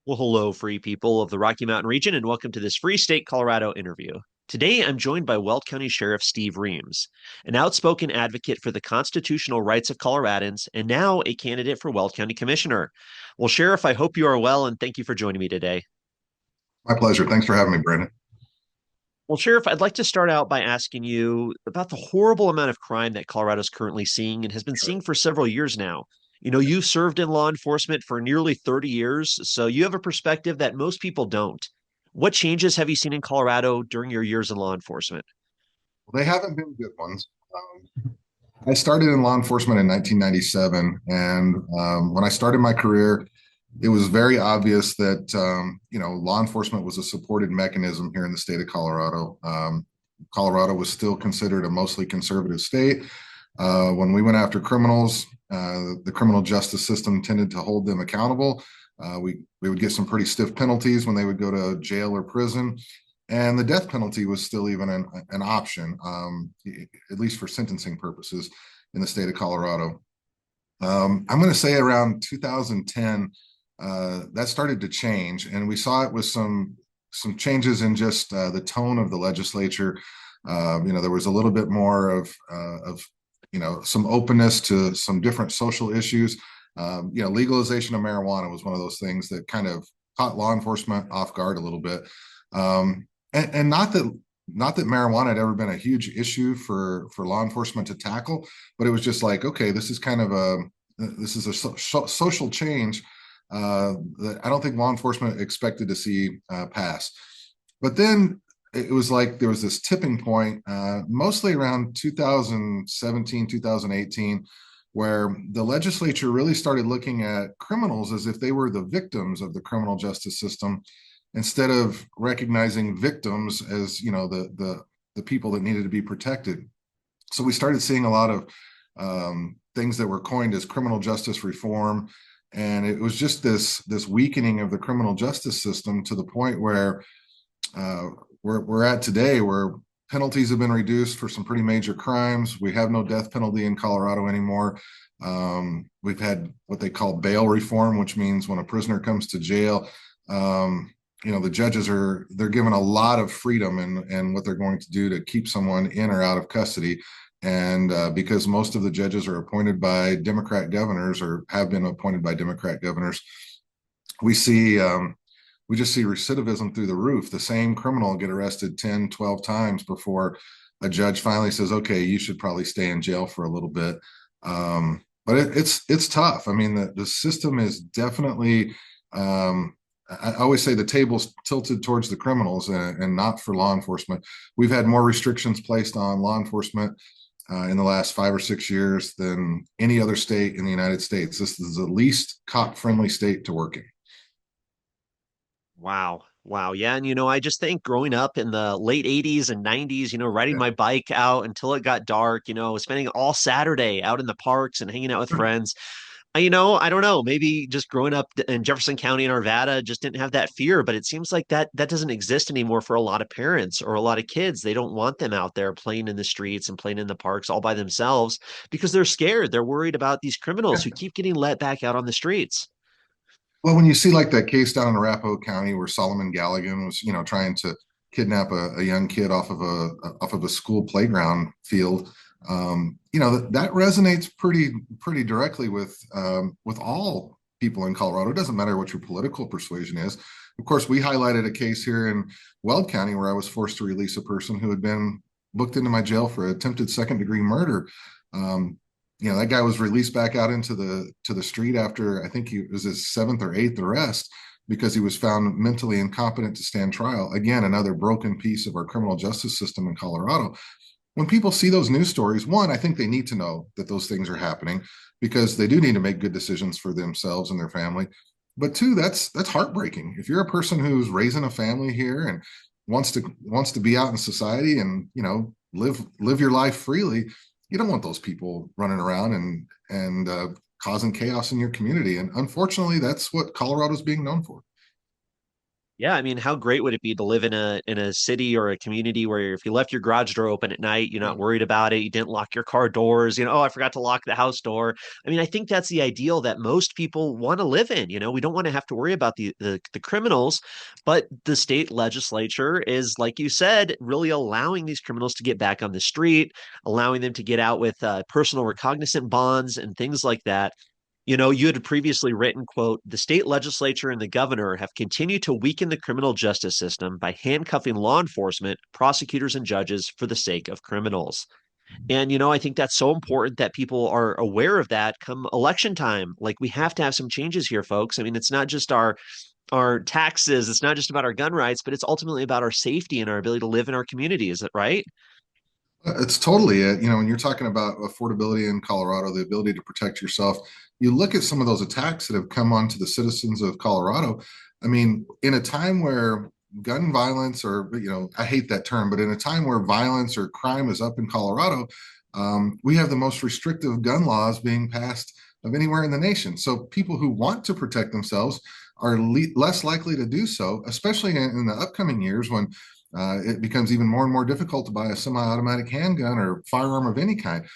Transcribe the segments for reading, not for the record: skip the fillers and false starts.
Well, hello, free people of the Rocky Mountain region, and welcome to this Free State Colorado interview. Today, I'm joined by Weld County Sheriff Steve Reams, an outspoken advocate for the constitutional rights of Coloradans, and now a candidate for Weld County Commissioner. Well, Sheriff, I hope you are well, and thank you for joining me today. My pleasure. Thanks for having me, Brandon. Well, Sheriff, I'd like to start out by asking you about the horrible amount of crime that Colorado is currently seeing and has been Sure. seeing for several years now. You've served in law enforcement for nearly 30 years, so you have a perspective that most people don't. What changes have you seen in Colorado during your years in law enforcement? Well, they haven't been good ones. I started in law enforcement in 1997, and when I started my career, it was very obvious that law enforcement was a supported mechanism here in the state of Colorado. Colorado was still considered a mostly conservative state. When we went after criminals, the criminal justice system tended to hold them accountable. We would get some pretty stiff penalties when they would go to jail or prison, and the death penalty was still even an option, at least for sentencing purposes in the state of Colorado. I'm going to say around 2010, that started to change, and we saw it with some changes in just the tone of the legislature. There was a little bit more of some openness to some different social issues. Legalization of marijuana was one of those things that kind of caught law enforcement off guard a little bit. And not that marijuana had ever been a huge issue for law enforcement to tackle, but it was just like, okay, this is a social change that I don't think law enforcement expected to see pass. But then it was like there was this tipping point, mostly around 2017, 2018, where the legislature really started looking at criminals as if they were the victims of the criminal justice system, instead of recognizing victims as the people that needed to be protected. So we started seeing a lot of things that were coined as criminal justice reform, and it was just this weakening of the criminal justice system to the point where uh, we're at today, where penalties have been reduced for some pretty major crimes. We have no death penalty in Colorado anymore. We've had what they call bail reform, which means when a prisoner comes to jail, the judges they're given a lot of freedom in what they're going to do to keep someone in or out of custody. And because most of the judges are appointed by Democrat governors or have been appointed by Democrat governors, we see we just see recidivism through the roof. The same criminal will get arrested 10, 12 times before a judge finally says, okay, you should probably stay in jail for a little bit. But it's tough. I mean, the system is definitely, I always say the table's tilted towards the criminals and not for law enforcement. We've had more restrictions placed on law enforcement in the last 5 or 6 years than any other state in the United States. This is the least cop-friendly state to work in. Wow. Wow. Yeah. And, I just think growing up in the late 80s and 90s, riding Yeah. my bike out until it got dark, spending all Saturday out in the parks and hanging out with friends. I don't know, maybe just growing up in Jefferson County in Arvada just didn't have that fear, but it seems like that doesn't exist anymore for a lot of parents or a lot of kids. They don't want them out there playing in the streets and playing in the parks all by themselves because they're scared. They're worried about these criminals who keep getting let back out on the streets. Well, when you see like that case down in Arapahoe County where Solomon Galligan was, trying to kidnap a young kid off of a school playground field, that resonates pretty directly with all people in Colorado. It doesn't matter what your political persuasion is. Of course, we highlighted a case here in Weld County where I was forced to release a person who had been booked into my jail for attempted second-degree murder. Um, that guy was released back out into the street after I think he was his seventh or eighth arrest because he was found mentally incompetent to stand trial. Again, another broken piece of our criminal justice system in Colorado. When people see those news stories, one, I think they need to know that those things are happening because they do need to make good decisions for themselves and their family. But two, that's heartbreaking. If you're a person who's raising a family here and wants to be out in society and live your life freely, you don't want those people running around and causing chaos in your community. And unfortunately, that's what Colorado's being known for. Yeah, I mean, how great would it be to live in a city or a community where if you left your garage door open at night, you're not worried about it. You didn't lock your car doors. Oh, I forgot to lock the house door. I mean, I think that's the ideal that most people want to live in. We don't want to have to worry about the criminals, but the state legislature is, like you said, really allowing these criminals to get back on the street, allowing them to get out with personal recognizant bonds and things like that. You had previously written, quote, the state legislature and the governor have continued to weaken the criminal justice system by handcuffing law enforcement, prosecutors, and judges for the sake of criminals. And, I think that's so important that people are aware of that come election time. Like, we have to have some changes here, folks. I mean, it's not just our taxes, it's not just about our gun rights, but it's ultimately about our safety and our ability to live in our community. Is that right? It's totally it. When you're talking about affordability in Colorado, the ability to protect yourself, you look at some of those attacks that have come onto the citizens of Colorado. I mean, in a time where gun violence, or, I hate that term, but in a time where violence or crime is up in Colorado, we have the most restrictive gun laws being passed of anywhere in the nation. So people who want to protect themselves are less likely to do so, especially in the upcoming years when it becomes even more and more difficult to buy a semi-automatic handgun or firearm of any kind.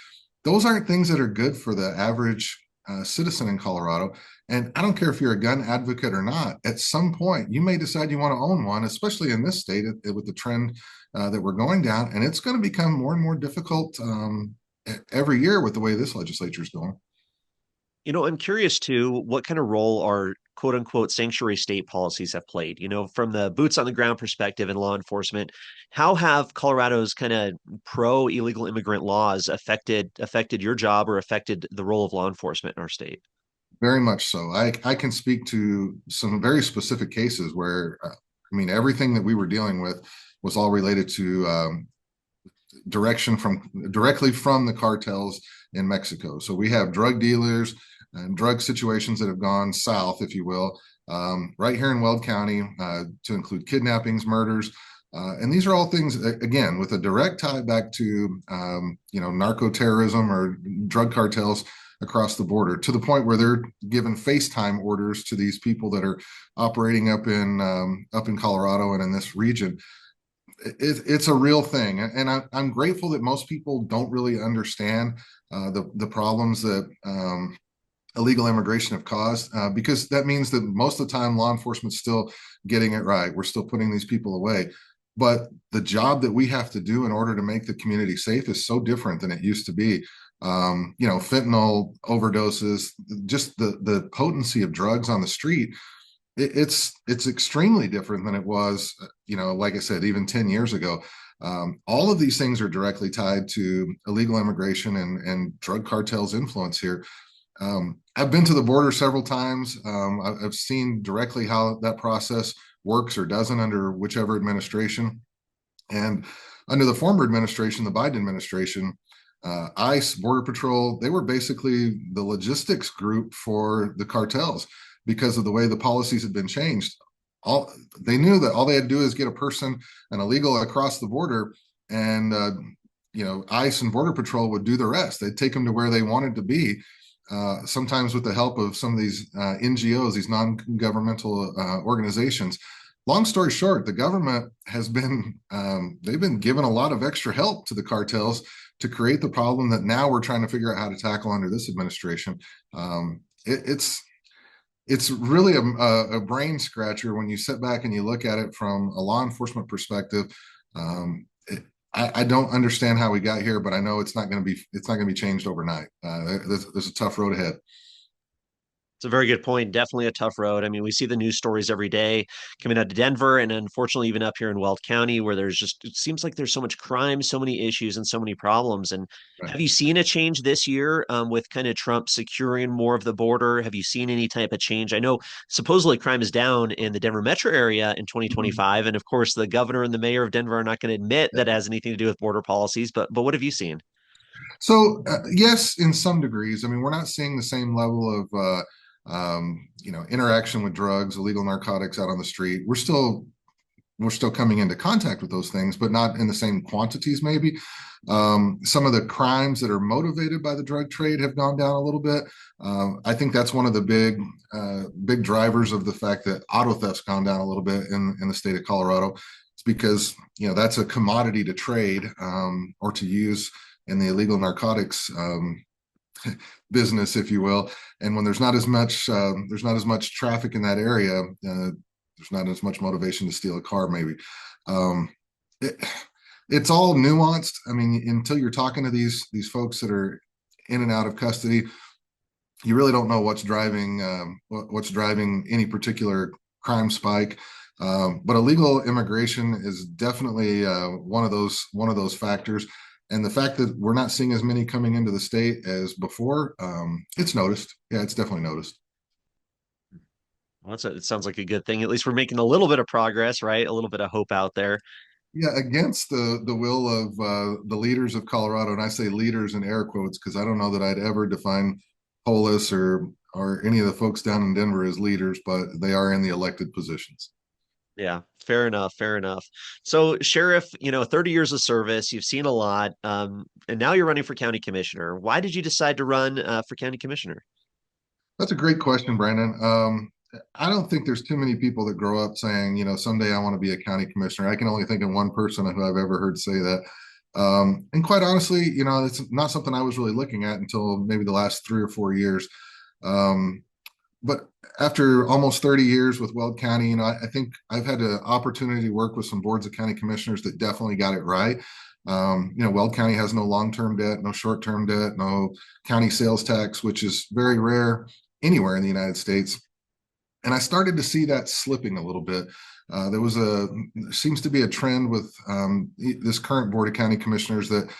Those aren't things that are good for the average citizen in Colorado. And I don't care if you're a gun advocate or not, at some point you may decide you want to own one, especially in this state with the trend that we're going down. And it's going to become more and more difficult every year with the way this legislature is going. I'm curious too, what kind of role our quote unquote sanctuary state policies have played, from the boots on the ground perspective in law enforcement. How have Colorado's kind of pro illegal immigrant laws affected your job or affected the role of law enforcement in our state? Very much so. I can speak to some very specific cases where, I mean, everything that we were dealing with was all related to directly from the cartels in Mexico. So we have drug dealers and drug situations that have gone south, if you will, right here in Weld County, to include kidnappings, murders. And these are all things, again, with a direct tie back to, narco terrorism or drug cartels across the border, to the point where they're given FaceTime orders to these people that are operating up in Colorado and in this region. It's a real thing, and I'm grateful that most people don't really understand the problems that illegal immigration have caused, because that means that most of the time law enforcement's still getting it right. We're still putting these people away. But the job that we have to do in order to make the community safe is so different than it used to be. Fentanyl overdoses, just the potency of drugs on the street, it's extremely different than it was, like I said, even 10 years ago. All of these things are directly tied to illegal immigration and drug cartels' influence here. I've been to the border several times. I've seen directly how that process works or doesn't under whichever administration. And under the former administration, the Biden administration, ICE, Border Patrol, they were basically the logistics group for the cartels because of the way the policies had been changed. They knew that all they had to do is get a person, an illegal, across the border, and ICE and Border Patrol would do the rest. They'd take them to where they wanted to be, sometimes with the help of some of these NGOs, these non-governmental organizations. Long story short, the government has been, they've been given a lot of extra help to the cartels to create the problem that now we're trying to figure out how to tackle under this administration. It's really a brain scratcher when you sit back and you look at it from a law enforcement perspective. I don't understand how we got here, but I know it's not going to be changed overnight. There's a tough road ahead. It's a very good point. Definitely a tough road. I mean, we see the news stories every day coming out of Denver and unfortunately even up here in Weld County where it seems like there's so much crime, so many issues, and so many problems. And Right. have you seen a change this year with kind of Trump securing more of the border? Have you seen any type of change? I know supposedly crime is down in the Denver metro area in Mhm. 2025. And of course, the governor and the mayor of Denver are not going to admit that it has anything to do with border policies. But what have you seen? So yes, in some degrees. I mean, we're not seeing the same level of interaction with drugs, illegal narcotics out on the street. We're still we're still coming into contact with those things, but not in the same quantities, maybe. Some of the crimes that are motivated by the drug trade have gone down a little bit. I think that's one of the big drivers of the fact that auto theft's gone down a little bit in the state of Colorado. It's because, that's a commodity to trade, or to use in the illegal narcotics business, if you will. And when there's not as much traffic in that area, there's not as much motivation to steal a car, maybe. Um, it, it's all nuanced. I mean, until you're talking to these folks that are in and out of custody, you really don't know what's driving any particular crime spike. But illegal immigration is definitely one of those factors. And the fact that we're not seeing as many coming into the state as before, it's noticed. Yeah, it's definitely noticed. Well, it sounds like a good thing. At least we're making a little bit of progress, right? A little bit of hope out there. Yeah, against the will of the leaders of Colorado, and I say leaders in air quotes because I don't know that I'd ever define Polis or any of the folks down in Denver as leaders, but they are in the elected positions. Yeah, fair enough, fair enough. So, Sheriff, 30 years of service, you've seen a lot, and now you're running for county commissioner. Why did you decide to run for county commissioner? That's a great question, Brandon. I don't think there's too many people that grow up saying, someday I want to be a county commissioner. I can only think of one person who I've ever heard say that. And quite honestly, it's not something I was really looking at until maybe the last 3 or 4 years. Um, but after almost 30 years with Weld County, I think I've had the opportunity to work with some boards of county commissioners that definitely got it right. Weld County has no long-term debt, no short-term debt, no county sales tax, which is very rare anywhere in the United States. And I started to see that slipping a little bit. There seems to be a trend with this current board of county commissioners that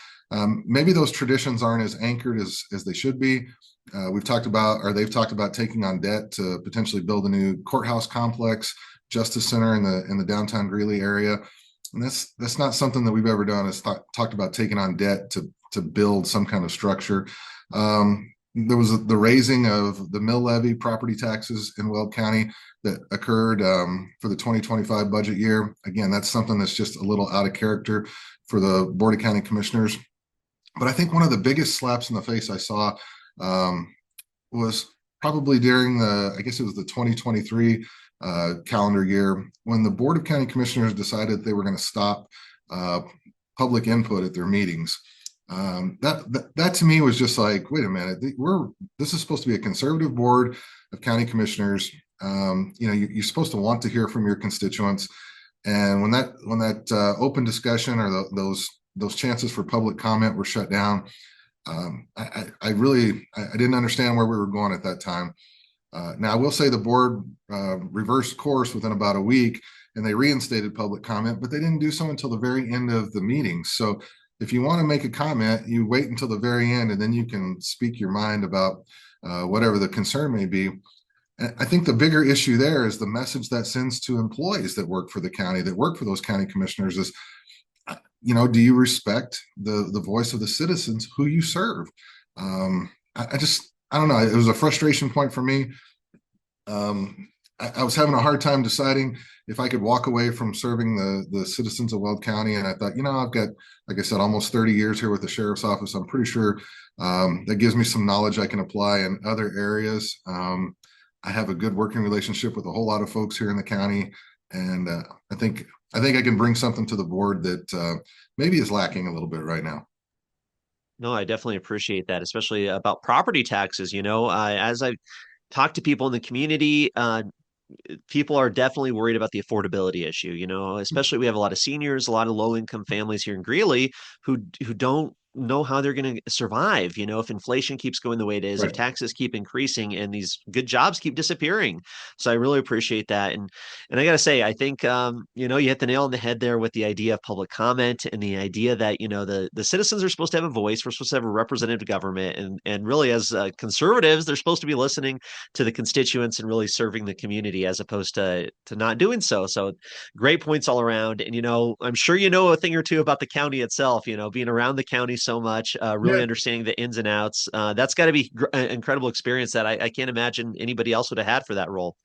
maybe those traditions aren't as anchored as they should be. They've talked about taking on debt to potentially build a new courthouse complex, justice center in the downtown Greeley area. And that's not something that we've ever done. Is talked about taking on debt to build some kind of structure. There was the raising of the mill levy property taxes in Weld County that occurred for the 2025 budget year. Again, that's something that's just a little out of character for the Board of County Commissioners. But I think one of the biggest slaps in the face I saw was probably during I guess it was the 2023 calendar year when the Board of County Commissioners decided they were going to stop public input at their meetings. That to me was just like, wait a minute, this is supposed to be a conservative board of county commissioners. You're supposed to want to hear from your constituents, and when that open discussion or those chances for public comment were shut down, I didn't understand where we were going at that time. Now I will say the board reversed course within about a week, and they reinstated public comment, but they didn't do so until the very end of the meeting. So if you want to make a comment, you wait until the very end, and then you can speak your mind about whatever the concern may be. And I think the bigger issue there is the message that sends to employees that work for the county, that work for those county commissioners is, do you respect the voice of the citizens who you serve? I don't know. It was a frustration point for me. I was having a hard time deciding if I could walk away from serving the citizens of Weld County. And I thought, I've got, like I said, almost 30 years here with the sheriff's office. I'm pretty sure that gives me some knowledge I can apply in other areas. I have a good working relationship with a whole lot of folks here in the county. And I think I can bring something to the board that maybe is lacking a little bit right now. No, I definitely appreciate that, especially about property taxes. As I talk to people in the community, people are definitely worried about the affordability issue, especially we have a lot of seniors, a lot of low income families here in Greeley who don't know how they're going to survive, if inflation keeps going the way it is, if Right. taxes keep increasing and these good jobs keep disappearing. So I really appreciate that. And I got to say, I think, you hit the nail on the head there with the idea of public comment and the idea that, the citizens are supposed to have a voice. We're supposed to have a representative government. And really, as conservatives, they're supposed to be listening to the constituents and really serving the community as opposed to not doing so. So great points all around. And, I'm sure you know a thing or two about the county itself, being around the county so much, really Yeah. understanding the ins and outs. That's got to be an incredible experience that I can't imagine anybody else would have had for that role.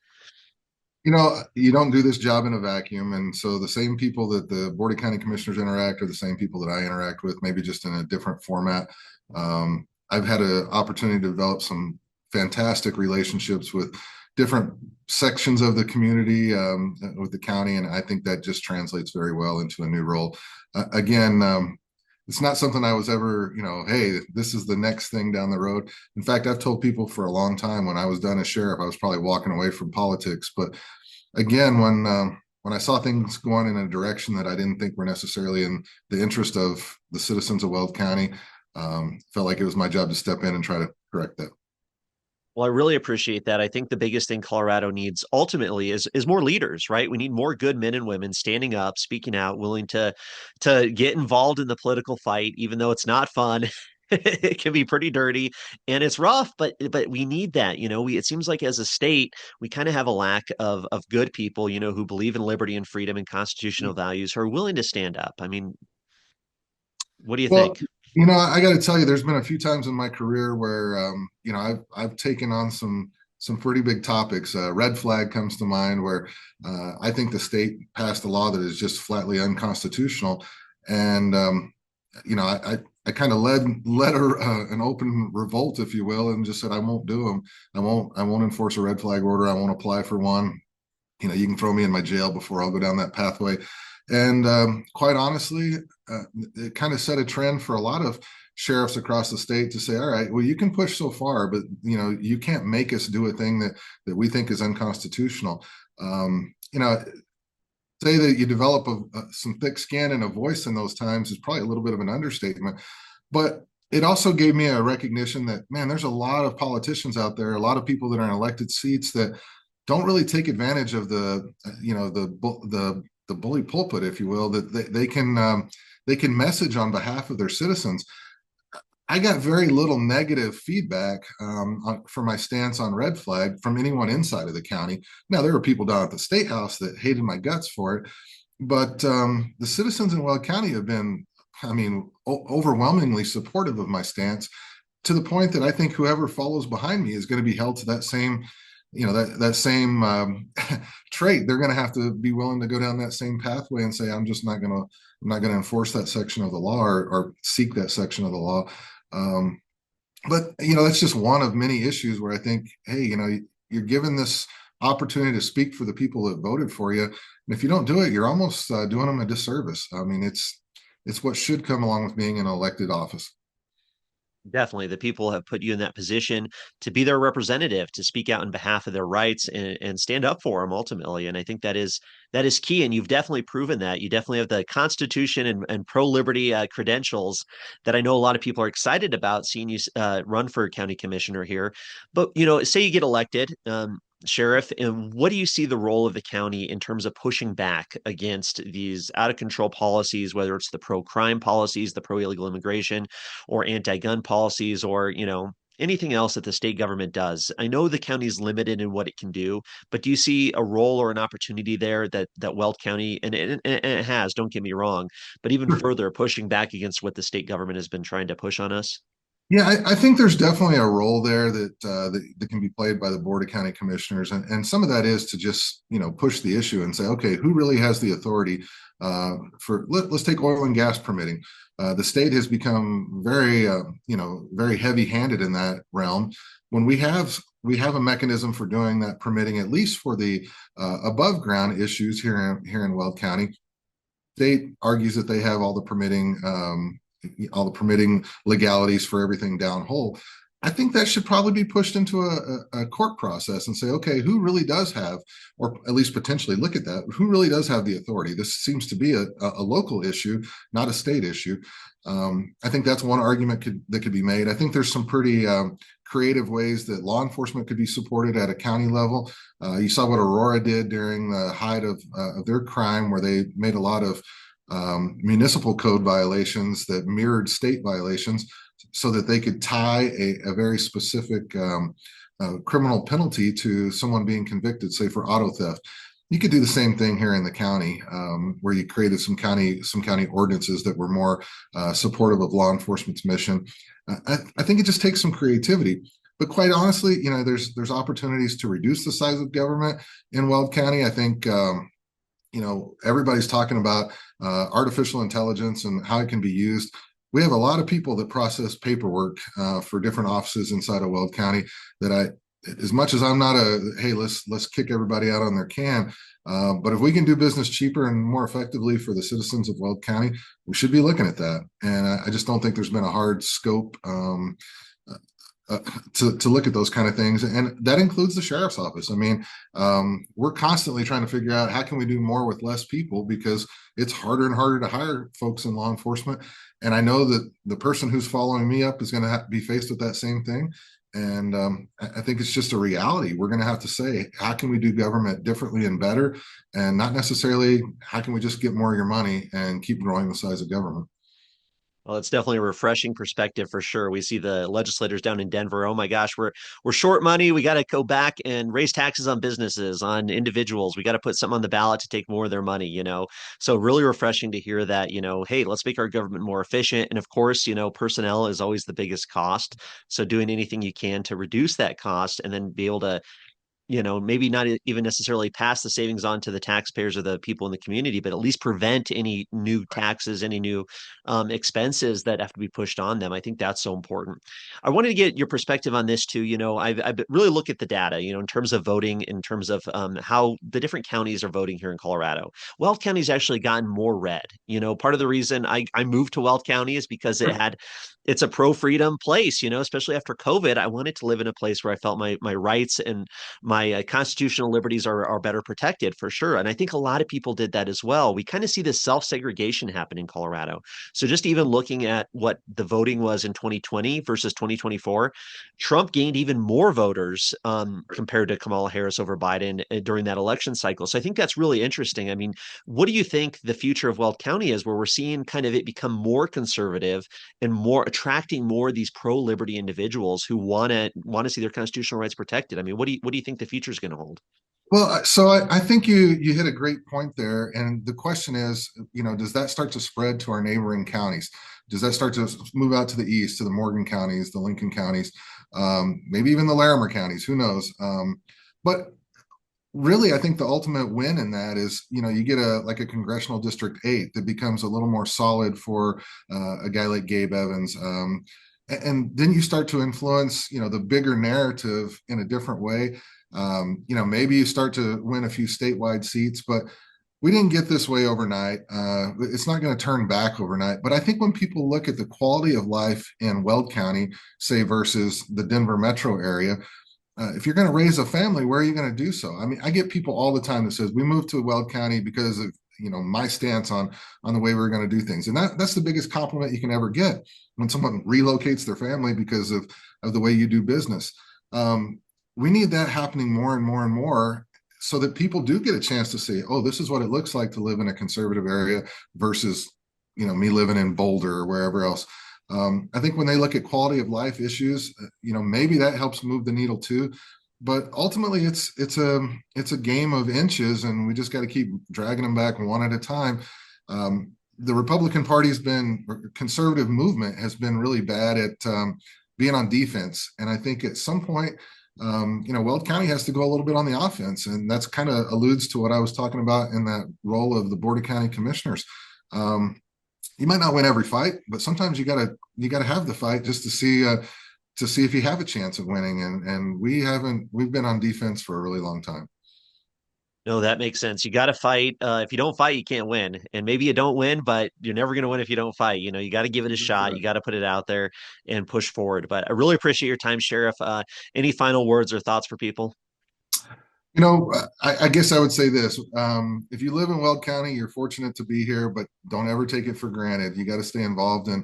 You don't do this job in a vacuum. And so the same people that the Board of County Commissioners interact are the same people that I interact with, maybe just in a different format. I've had an opportunity to develop some fantastic relationships with different sections of the community, with the county. And I think that just translates very well into a new role. Again, it's not something I was ever, hey, this is the next thing down the road. In fact, I've told people for a long time when I was done as sheriff, I was probably walking away from politics. But again, when I saw things going in a direction that I didn't think were necessarily in the interest of the citizens of Weld County, felt like it was my job to step in and try to correct that. Well, I really appreciate that. I think the biggest thing Colorado needs ultimately is more leaders, right? We need more good men and women standing up, speaking out, willing to get involved in the political fight, even though it's not fun. It can be pretty dirty and it's rough, but we need that. It seems like as a state, we kind of have a lack of good people, who believe in liberty and freedom and constitutional values, who are willing to stand up. I mean, what do you Well, think? I got to tell you, there's been a few times in my career where, I've taken on some pretty big topics. Red flag comes to mind, where I think the state passed a law that is just flatly unconstitutional, and I kind of led an open revolt, if you will, and just said I won't do them. I won't enforce a red flag order. I won't apply for one. You can throw me in my jail before I'll go down that pathway. And quite honestly, it kind of set a trend for a lot of sheriffs across the state to say, all right, well, you can push so far, but you can't make us do a thing that we think is unconstitutional. Say that you develop some thick skin and a voice in those times is probably a little bit of an understatement. But it also gave me a recognition that, man, there's a lot of politicians out there, a lot of people that are in elected seats that don't really take advantage of the bully pulpit, if you will, that they can message on behalf of their citizens. I got very little negative feedback for my stance on red flag from anyone inside of the county. Now, there were people down at the state house that hated my guts for it, but the citizens in Weld County have been, overwhelmingly supportive of my stance, to the point that I think whoever follows behind me is going to be held to that same that same trait. They're going to have to be willing to go down that same pathway and say, I'm not going to enforce that section of the law, or seek that section of the law. But that's just one of many issues where I think, hey, you're given this opportunity to speak for the people that voted for you, and if you don't do it, you're almost doing them a disservice. I mean, it's what should come along with being in an elected office. Definitely. The people have put you in that position to be their representative, to speak out on behalf of their rights and stand up for them ultimately. And I think that is key. And you've definitely proven that. You definitely have the Constitution and pro-liberty credentials that I know a lot of people are excited about seeing you run for county commissioner here. But, say you get elected, Sheriff, and what do you see the role of the county in terms of pushing back against these out of control policies, whether it's the pro-crime policies, the pro-illegal immigration, or anti-gun policies, or anything else that the state government does? I know the county is limited in what it can do, but do you see a role or an opportunity there that Weld County, and it has, don't get me wrong, but even further pushing back against what the state government has been trying to push on us? Yeah, I think there's definitely a role there that can be played by the Board of County Commissioners, and some of that is to just push the issue and say, okay, who really has the authority let's take oil and gas permitting. The state has become very heavy-handed in that realm. When we have a mechanism for doing that permitting, at least for the above ground issues here in Weld County. State argues that they have all the permitting legalities for everything downhole. I think that should probably be pushed into a court process and say, okay, who really does have, or at least potentially look at that, who really does have the authority? This seems to be a local issue, not a state issue. I think that's one argument that could be made. I think there's some pretty creative ways that law enforcement could be supported at a county level. You saw what Aurora did during the height of their crime, where they made a lot of municipal code violations that mirrored state violations, so that they could tie a very specific criminal penalty to someone being convicted, say for auto theft. You could do the same thing here in the county, where you created some county ordinances that were more supportive of law enforcement's mission. I think it just takes some creativity. But quite honestly, there's opportunities to reduce the size of government in Weld County. I think everybody's talking about artificial intelligence and how it can be used. We have a lot of people that process paperwork for different offices inside of Weld County that as much as I'm not hey, let's kick everybody out on their can. But if we can do business cheaper and more effectively for the citizens of Weld County, we should be looking at that. And I just don't think there's been a hard scope uh, to look at those kind of things, and that includes the sheriff's office. I mean, we're constantly trying to figure out how can we do more with less people, because it's harder and harder to hire folks in law enforcement. And I know that the person who's following me up is going to be faced with that same thing. And I think it's just a reality. We're going to have to say, how can we do government differently and better, and not necessarily how can we just get more of your money and keep growing the size of government. Well, it's definitely a refreshing perspective for sure. We see the legislators down in Denver. Oh my gosh, we're short money. We got to go back and raise taxes on businesses, on individuals. We got to put something on the ballot to take more of their money. So really refreshing to hear that, hey, let's make our government more efficient. And of course, personnel is always the biggest cost. So doing anything you can to reduce that cost and then be able to maybe not even necessarily pass the savings on to the taxpayers or the people in the community, but at least prevent any new taxes, any new expenses that have to be pushed on them. I think that's so important. I wanted to get your perspective on this too. I've really looked at the data, in terms of voting, in terms of how the different counties are voting here in Colorado. Weld County's actually gotten more red. Part of the reason I moved to Weld County is because it's a pro-freedom place, especially after COVID. I wanted to live in a place where I felt my rights and my constitutional liberties are better protected for sure. And I think a lot of people did that as well. We kind of see this self-segregation happen in Colorado. So just even looking at what the voting was in 2020 versus 2024, Trump gained even more voters compared to Kamala Harris over Biden during that election cycle. So I think that's really interesting. I mean, what do you think the future of Weld County is, where we're seeing kind of it become more conservative and more attracting more of these pro-liberty individuals who want to see their constitutional rights protected? I mean, what do you think the future is going to hold? Well, so I think you hit a great point there, and the question is, does that start to spread to our neighboring counties? Does that start to move out to the east, to the Morgan counties, the Lincoln counties, maybe even the Larimer counties? Who knows? But really, I think the ultimate win in that is, you get a congressional district 8 that becomes a little more solid for a guy like Gabe Evans. And then you start to influence, the bigger narrative in a different way. Maybe you start to win a few statewide seats, but we didn't get this way overnight. It's not going to turn back overnight. But I think when people look at the quality of life in Weld County, say, versus the Denver metro area, if you're going to raise a family, where are you going to do so? I mean, I get people all the time that says we moved to Weld County because of my stance on the way we're going to do things, and that's the biggest compliment you can ever get, when someone relocates their family because of the way you do business. We need that happening more and more and more, so that people do get a chance to say, oh, this is what it looks like to live in a conservative area versus me living in Boulder or wherever else. I think when they look at quality of life issues, maybe that helps move the needle too. But ultimately, it's a game of inches, and we just got to keep dragging them back one at a time. The Republican Party's conservative movement has been really bad at being on defense, and I think at some point, Weld County has to go a little bit on the offense, and that's kind of alludes to what I was talking about in that role of the Board of County Commissioners. You might not win every fight, but sometimes you gotta have the fight just to see if you have a chance of winning. And we've been on defense for a really long time. No, that makes sense. You got to fight. If you don't fight, you can't win. And maybe you don't win, but you're never going to win if you don't fight. You got to give it a That's shot. right. You got to put it out there and push forward. But I really appreciate your time, Sheriff. Any final words or thoughts for people? I guess I would say this. If you live in Weld County, you're fortunate to be here, but don't ever take it for granted. You got to stay involved in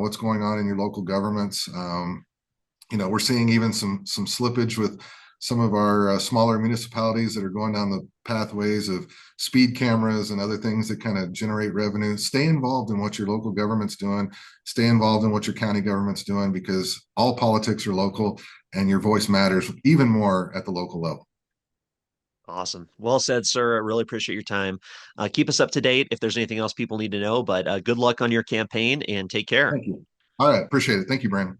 what's going on in your local governments. We're seeing even some slippage with some of our smaller municipalities that are going down the pathways of speed cameras and other things that kind of generate revenue. Stay involved in what your local government's doing. Stay involved in what your county government's doing, because all politics are local, and your voice matters even more at the local level. Awesome. Well said, sir. I really appreciate your time. Keep us up to date if there's anything else people need to know, but good luck on your campaign and take care. Thank you. All right. Appreciate it. Thank you, Brandon.